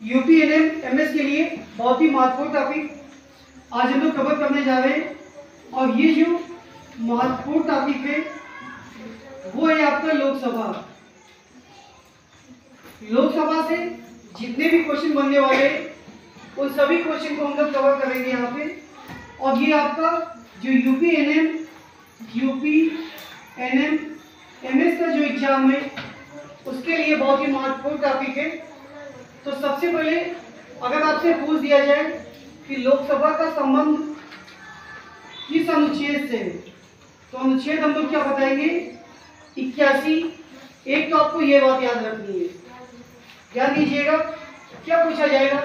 UP NM MS के लिए बहुत ही महत्वपूर्ण टॉपिक आज हम लोग कवर करने जा रहे हैं। और ये जो महत्वपूर्ण टॉपिक है वो है आपका लोकसभा। लोकसभा से जितने भी क्वेश्चन बनने वाले हैं उन सभी क्वेश्चन को हम लोग कवर करेंगे यहाँ पे। और ये आपका जो यूपी एनएम एमएस का जो एग्जाम है उसके लिए बहुत ही महत्वपूर्ण टॉपिक है। तो सबसे पहले अगर आपसे पूछ दिया जाए कि लोकसभा का संबंध किस अनुच्छेद से है, तो अनुच्छेद हम लोग क्या बताएंगे? 81। एक तो आपको ये बात याद रखनी है, ध्यान दीजिएगा। क्या पूछा जाएगा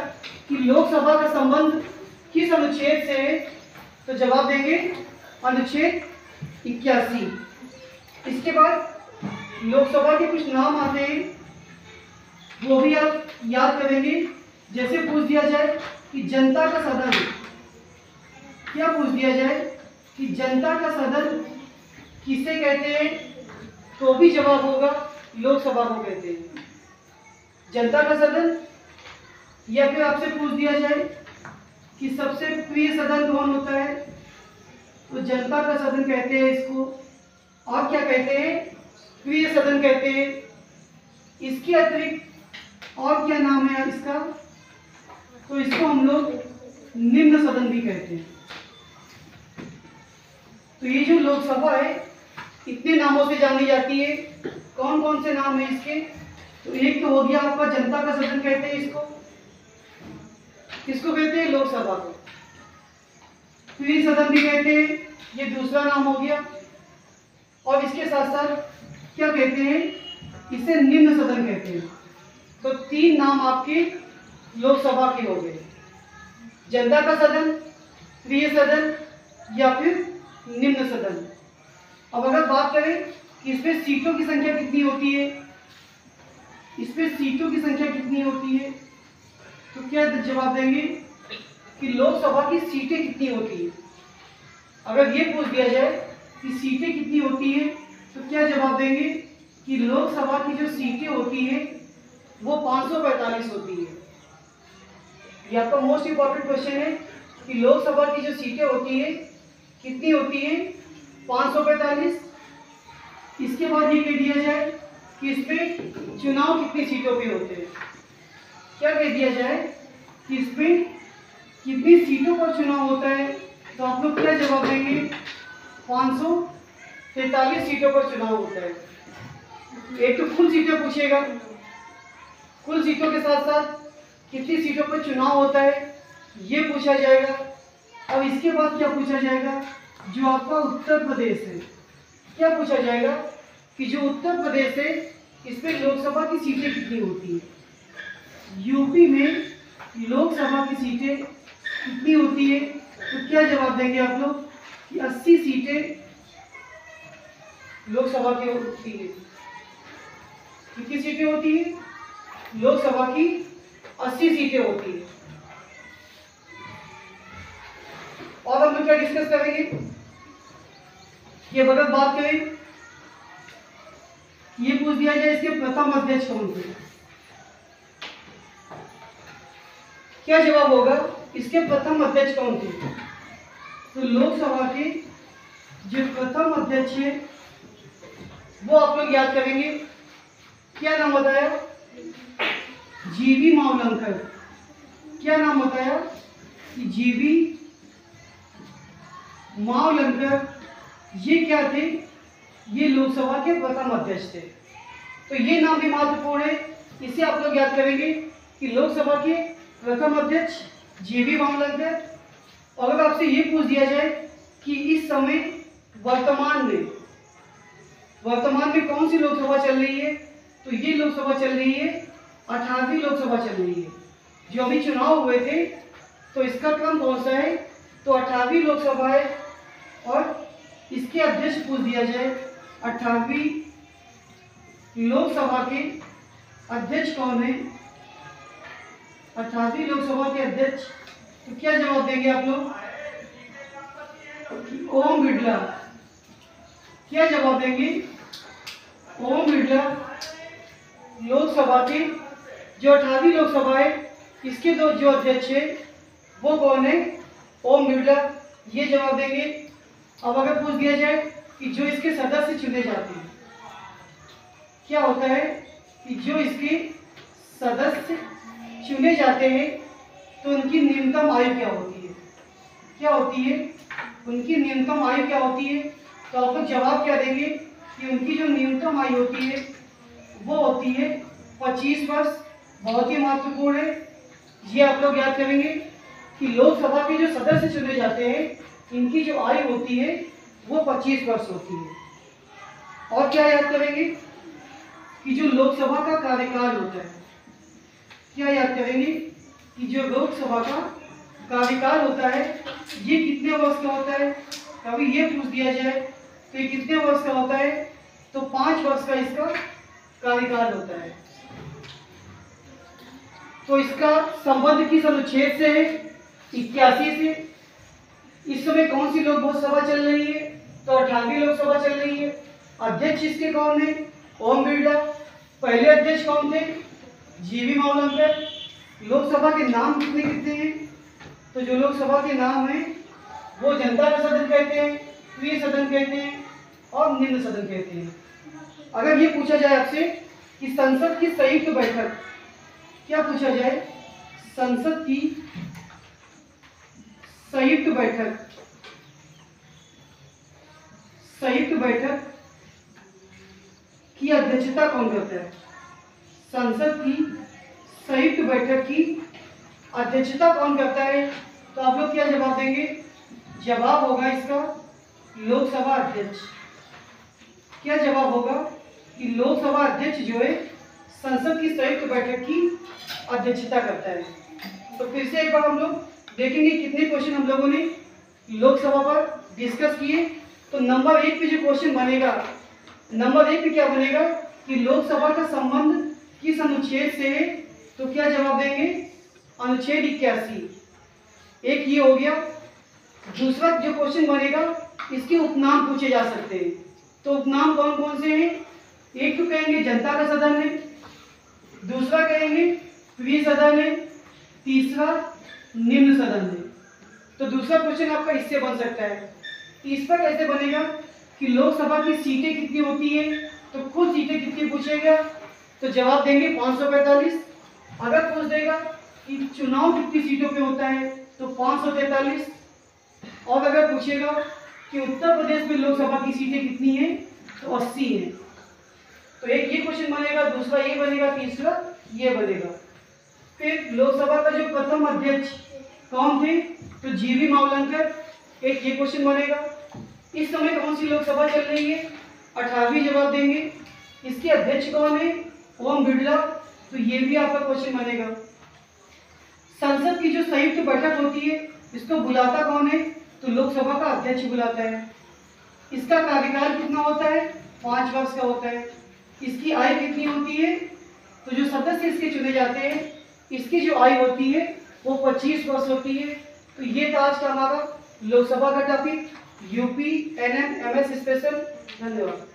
कि लोकसभा का संबंध किस अनुच्छेद से है, तो जवाब देंगे अनुच्छेद 81। इसके बाद लोकसभा के कुछ नाम आते हैं वो भी आप याद करेंगे। जैसे पूछ दिया जाए कि जनता का सदन, क्या पूछ दिया जाए कि जनता का सदन किसे कहते हैं, तो भी जवाब होगा लोकसभा को कहते हैं, जनता का सदन। या फिर आपसे पूछ दिया जाए कि सबसे प्रिय सदन कौन होता है, तो जनता का सदन कहते हैं इसको। और क्या कहते हैं? प्रिय सदन कहते हैं। इसके अतिरिक्त और क्या नाम है इसका, तो इसको हम लोग निम्न सदन भी कहते हैं। तो ये जो लोकसभा है इतने नामों से जानी जाती है। कौन कौन से नाम है इसके? तो एक तो हो गया आपका जनता का सदन कहते हैं इसको। किसको कहते हैं? लोकसभा को। प्रिय सदन भी कहते हैं, ये दूसरा नाम हो गया। और इसके साथ साथ क्या कहते हैं? इसे निम्न सदन कहते हैं। तो तीन नाम आपके लोकसभा के हो गए, जनता का सदन, प्रिय सदन या फिर निम्न सदन। अब अगर बात करें कि इसमें सीटों की संख्या कितनी होती है, इसमें सीटों की संख्या कितनी होती है, तो क्या जवाब देंगे कि लोकसभा की सीटें कितनी होती है। अगर ये पूछ दिया जाए कि सीटें कितनी होती है, तो क्या जवाब देंगे कि लोकसभा की जो सीटें होती है वो 545 होती है। ये आपका मोस्ट इंपॉर्टेंट क्वेश्चन है कि लोकसभा की जो सीटें होती है कितनी होती है? 545। इसके बाद ये कह दिया जाए कि इसमें चुनाव कितनी सीटों पे होते हैं। क्या कह दिया जाए कि इसमें कितनी सीटों पर चुनाव होता है, तो आप लोग क्या जवाब देंगे? 543 सीटों पर चुनाव होता है। एक तो कुल सीटें पूछेगा, कुल सीटों के साथ साथ कितनी सीटों पर चुनाव होता है ये पूछा जाएगा। अब इसके बाद क्या पूछा जाएगा? जो आपका उत्तर प्रदेश है, क्या पूछा जाएगा कि जो उत्तर प्रदेश है इसमें लोकसभा की सीटें कितनी होती है। यूपी में लोकसभा की सीटें कितनी होती है, तो क्या जवाब देंगे आप लोग कि 80 सीटें लोकसभा की होती है। कितनी सीटें होती है? लोकसभा की 80 सीटें होती है। और हम लोग क्या डिस्कस करेंगे कि अगर बात करें, ये पूछ दिया जाए इसके प्रथम अध्यक्ष कौन थे, क्या जवाब होगा? इसके प्रथम अध्यक्ष कौन थे? तो लोकसभा के जो प्रथम अध्यक्ष है वो आप लोग याद करेंगे। क्या नाम बताया? जीवी मावलंकर। क्या नाम बताया कि जीवी मावलंकर। ये क्या थे? ये लोकसभा के प्रथम अध्यक्ष थे। तो ये नाम भी महत्वपूर्ण है, इसे आप लोग याद करेंगे कि लोकसभा के प्रथम अध्यक्ष जीवी मावलंकर। और अगर आपसे ये पूछ दिया जाए कि इस समय वर्तमान में कौन सी लोकसभा चल रही है, तो ये लोकसभा चल रही है 18वीं लोकसभा चल रही है। जो अभी चुनाव हुए थे तो इसका क्रम कौन सा है, तो 18वीं लोकसभा है। और इसके अध्यक्ष पूछ दिया जाए 18वीं लोकसभा के अध्यक्ष कौन है, 18वीं लोकसभा के अध्यक्ष, तो क्या जवाब देंगे आप लोग? ओम बिड़ला। क्या जवाब देंगे? ओम बिड़ला लोकसभा के जो 18वीं लोकसभा है इसके दो जो अध्यक्ष है वो कौन है? ओम बिरला। ये जवाब देंगे। अब अगर पूछ दिया जाए कि जो इसके सदस्य चुने जाते हैं, क्या होता है कि जो इसके सदस्य चुने जाते हैं तो उनकी न्यूनतम आयु क्या होती है? क्या होती है उनकी न्यूनतम आयु? क्या होती है? तो आप लोग जवाब क्या देंगे कि उनकी जो न्यूनतम आयु होती है वो होती है 25 वर्ष। बहुत ही महत्वपूर्ण है, ये आप लोग याद करेंगे कि लोकसभा के जो सदस्य चुने जाते हैं इनकी जो आयु होती है वो 25 वर्ष होती है। और क्या याद करेंगे कि जो लोकसभा का कार्यकाल होता है, क्या याद करेंगे कि जो लोकसभा का कार्यकाल होता है ये कितने वर्ष का होता है? कभी ये पूछ दिया जाए तो ये कितने वर्ष का होता है? तो 5 वर्ष का इसका कार्यकाल होता है। तो इसका संबंध किस अनुच्छेद से है? 81 से। इस समय कौन सी लोकसभा चल रही है? तो 18वीं लोकसभा चल रही है। अध्यक्ष इसके कौन है? ओम बिरला। पहले अध्यक्ष कौन थे? जीवी मावलंकर। लोकसभा के नाम कितने कितने हैं? तो जो लोकसभा के नाम हैं वो जनता का सदन कहते हैं, प्रिय सदन कहते हैं और निम्न सदन कहते हैं। अगर ये पूछा जाए आपसे कि संसद की संयुक्त बैठक, क्या पूछा जाए? संसद की संयुक्त बैठक, संयुक्त बैठक की अध्यक्षता कौन करता है? संसद की संयुक्त बैठक की अध्यक्षता कौन करता है? तो आप लोग क्या जवाब देंगे? जवाब होगा इसका लोकसभा अध्यक्ष। क्या जवाब होगा कि लोकसभा अध्यक्ष जो है संसद की संयुक्त बैठक की अध्यक्षता करता है। तो फिर से एक बार हम लोग देखेंगे कितने क्वेश्चन हम लोगों ने लोकसभा पर डिस्कस किए। तो नंबर 1 पे जो क्वेश्चन बनेगा, नंबर 1 पे क्या बनेगा कि लोकसभा का संबंध किस अनुच्छेद से है? तो क्या जवाब देंगे? अनुच्छेद 81। एक ये हो गया। दूसरा जो क्वेश्चन बनेगा इसके उपनाम पूछे जा सकते हैं। तो उपनाम कौन कौन से हैं? एक तो कहेंगे जनता का सदन है, दूसरा कहेंगे प्रिय सदन है, तीसरा निम्न सदन है। तो दूसरा क्वेश्चन आपका इससे बन सकता है। तीसरा कैसे बनेगा कि लोकसभा की सीटें कितनी होती है? तो कुल सीटें कितनी पूछेगा? तो जवाब देंगे 545। अगर पूछ देगा कि चुनाव कितनी सीटों पे होता है तो 543। और अगर पूछेगा कि उत्तर प्रदेश में लोकसभा की सीटें कितनी हैं तो 80 है। तो एक ये क्वेश्चन बनेगा, दूसरा ये बनेगा, तीसरा ये बनेगा। फिर लोकसभा का जो प्रथम अध्यक्ष कौन थे? तो जीवी मावलंकर। एक ये क्वेश्चन बनेगा। इस समय कौन सी लोकसभा चल रही है? 18वीं। जवाब देंगे। इसके अध्यक्ष कौन है? ओम बिरला। तो ये भी आपका क्वेश्चन बनेगा। संसद की जो संयुक्त बैठक होती है इसको बुलाता कौन है? तो लोकसभा का अध्यक्ष बुलाता है। इसका कार्यकाल कितना होता है? 5 वर्ष का होता है। इसकी आयु कितनी होती है? तो जो सदस्य इसके चुने जाते हैं इसकी जो आयु होती है वो 25 वर्ष होती है। तो ये था आज का हमारा लोकसभा का topic, UP NM MS special. धन्यवाद।